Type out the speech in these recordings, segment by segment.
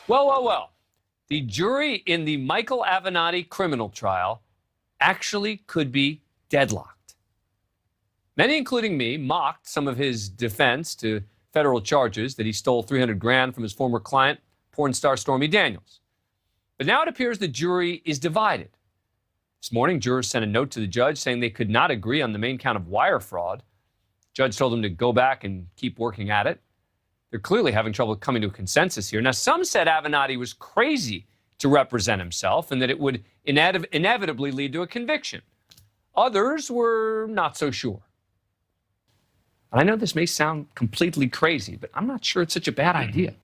Well. The jury in the Michael Avenatti criminal trial actually could be deadlocked. Many, including me, mocked some of his defense to federal charges that he stole $300,000 from his former client, porn star Stormy Daniels. But now it appears the jury is divided. This morning, jurors sent a note to the judge saying they could not agree on the main count of wire fraud. The judge told them to go back and keep working at it. They're clearly having trouble coming to a consensus here. Now, some said Avenatti was crazy to represent himself and that it would inevitably lead to a conviction. Others were not so sure. I know this may sound completely crazy, but I'm not sure it's such a bad idea.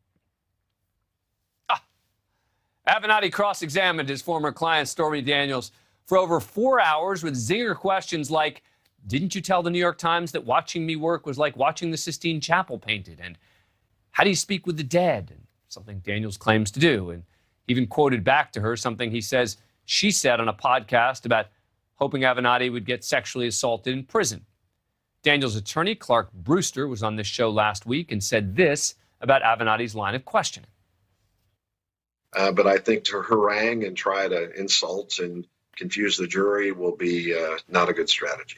Avenatti cross-examined his former client, Stormy Daniels, for over 4 hours with zinger questions like, didn't you tell the New York Times that watching me work was like watching the Sistine Chapel painted? And how do you speak with the dead? And something Daniels claims to do. And even quoted back to her something he says she said on a podcast about hoping Avenatti would get sexually assaulted in prison. Daniels' attorney, Clark Brewster, was on this show last week and said this about Avenatti's line of questioning. But I think to harangue and try to insult and confuse the jury will be not a good strategy.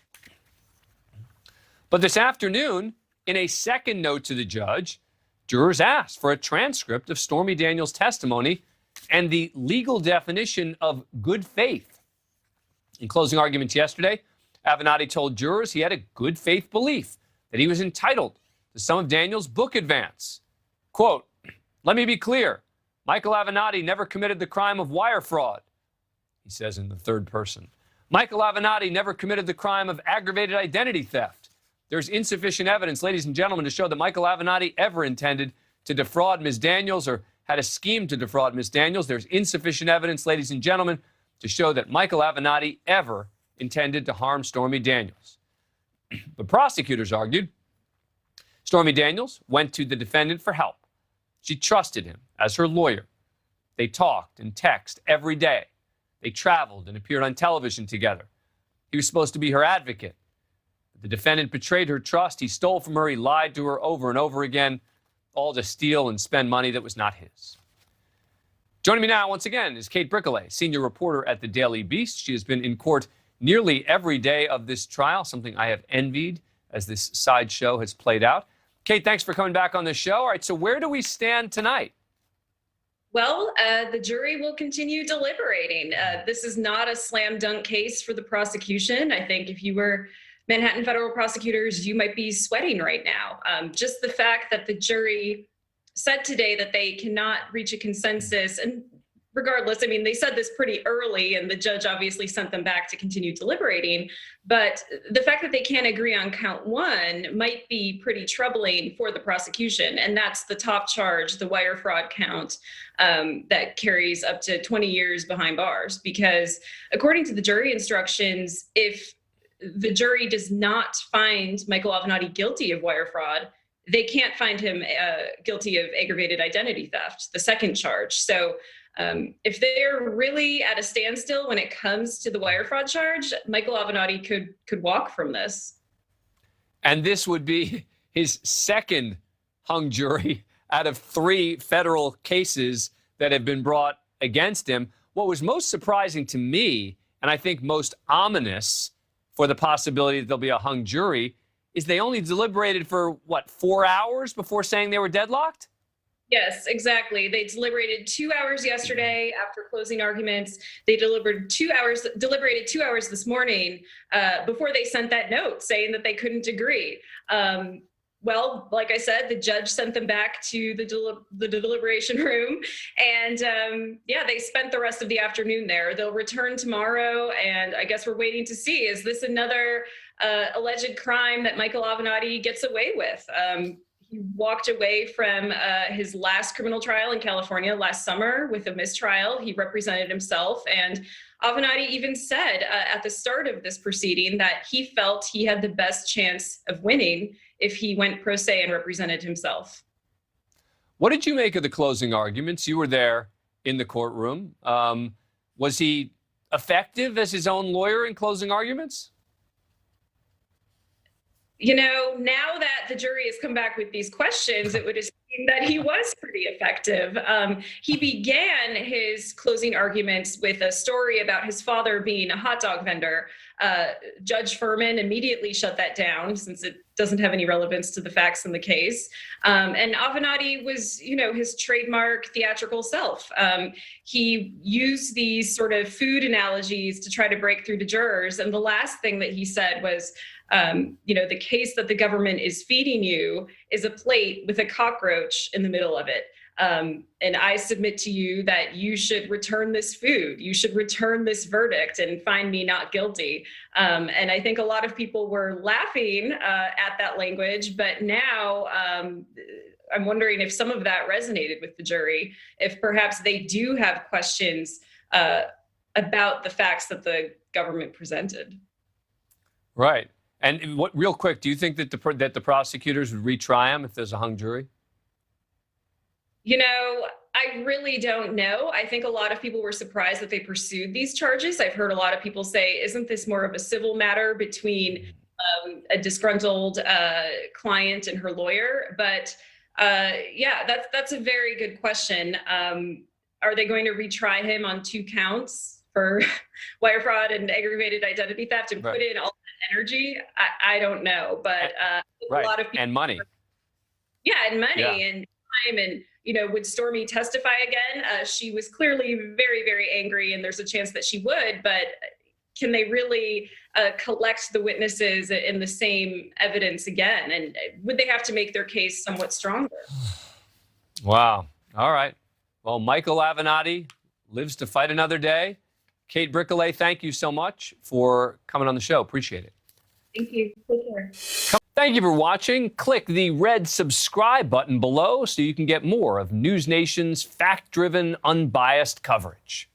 But this afternoon, in a second note to the judge, jurors asked for a transcript of Stormy Daniels' testimony and the legal definition of good faith. In closing arguments yesterday, Avenatti told jurors he had a good faith belief that he was entitled to some of Daniels' book advance. Quote, let me be clear. Michael Avenatti never committed the crime of wire fraud, he says in the third person. Michael Avenatti never committed the crime of aggravated identity theft. There's insufficient evidence, ladies and gentlemen, to show that Michael Avenatti ever intended to defraud Ms. Daniels or had a scheme to defraud Ms. Daniels. There's insufficient evidence, ladies and gentlemen, to show that Michael Avenatti ever intended to harm Stormy Daniels. The prosecutors argued Stormy Daniels went to the defendant for help. She trusted him as her lawyer. They talked and texted every day. They traveled and appeared on television together. He was supposed to be her advocate. The defendant betrayed her trust. He stole from her. He lied to her over and over again, all to steal and spend money that was not his. Joining me now once again is Kate Briquelet, senior reporter at the Daily Beast. She has been in court nearly every day of this trial, something I have envied as this sideshow has played out. Kate, thanks for coming back on the show. All right, so where do we stand tonight? Well, the jury will continue deliberating. This is not a slam dunk case for the prosecution. I think if you were Manhattan federal prosecutors, you might be sweating right now. Just the fact that the jury said today that they cannot reach a consensus, and regardless, I mean, they said this pretty early and the judge obviously sent them back to continue deliberating, but the fact that they can't agree on count one might be pretty troubling for the prosecution, and that's the top charge, the wire fraud count, that carries up to 20 years behind bars, because according to the jury instructions, if the jury does not find Michael Avenatti guilty of wire fraud, they can't find him guilty of aggravated identity theft, the second charge. So if they're really at a standstill when it comes to the wire fraud charge, Michael Avenatti could walk from this. And this would be his second hung jury out of 3 federal cases that have been brought against him. What was most surprising to me, and I think most ominous for the possibility that there'll be a hung jury, is they only deliberated for, 4 hours before saying they were deadlocked? Yes, exactly. They deliberated 2 hours yesterday after closing arguments. They deliberated 2 hours this morning before they sent that note saying that they couldn't agree. Well, like I said, the judge sent them back to the deliberation room, and they spent the rest of the afternoon there. They'll return tomorrow, and I guess we're waiting to see, is this another alleged crime that Michael Avenatti gets away with? He walked away from his last criminal trial in California last summer with a mistrial. He represented himself, and Avenatti even said at the start of this proceeding that he felt he had the best chance of winning if he went pro se and represented himself. What did you make of the closing arguments? You were there in the courtroom. Was he effective as his own lawyer in closing arguments? You know, now that the jury has come back with these questions, it would that he was pretty effective. He began his closing arguments with a story about his father being a hot dog vendor. Judge Furman immediately shut that down since it doesn't have any relevance to the facts in the case. And Avenatti was, his trademark theatrical self. He used these sort of food analogies to try to break through to jurors. And the last thing that he said was, the case that the government is feeding you is a plate with a cockroach in the middle of it. And I submit to you that you should return this food. You should return this verdict and find me not guilty. And I think a lot of people were laughing at that language, but now I'm wondering if some of that resonated with the jury, if perhaps they do have questions about the facts that the government presented. Right. And real quick, do you think that the prosecutors would retry him if there's a hung jury? I really don't know. I think a lot of people were surprised that they pursued these charges. I've heard a lot of people say, isn't this more of a civil matter between a disgruntled client and her lawyer? But that's a very good question. Are they going to retry him on 2 counts for wire fraud and aggravated identity theft and put in all that energy? I don't know, but a lot of people and money. And money and time and. Would Stormy testify again? She was clearly very, very angry, and there's a chance that she would, but can they really collect the witnesses in the same evidence again? And would they have to make their case somewhat stronger? Wow. All right. Well, Michael Avenatti lives to fight another day. Kate Briquelet, thank you so much for coming on the show. Appreciate it. Thank you. Take care. Thank you for watching. Click the red subscribe button below so you can get more of NewsNation's fact-driven, unbiased coverage.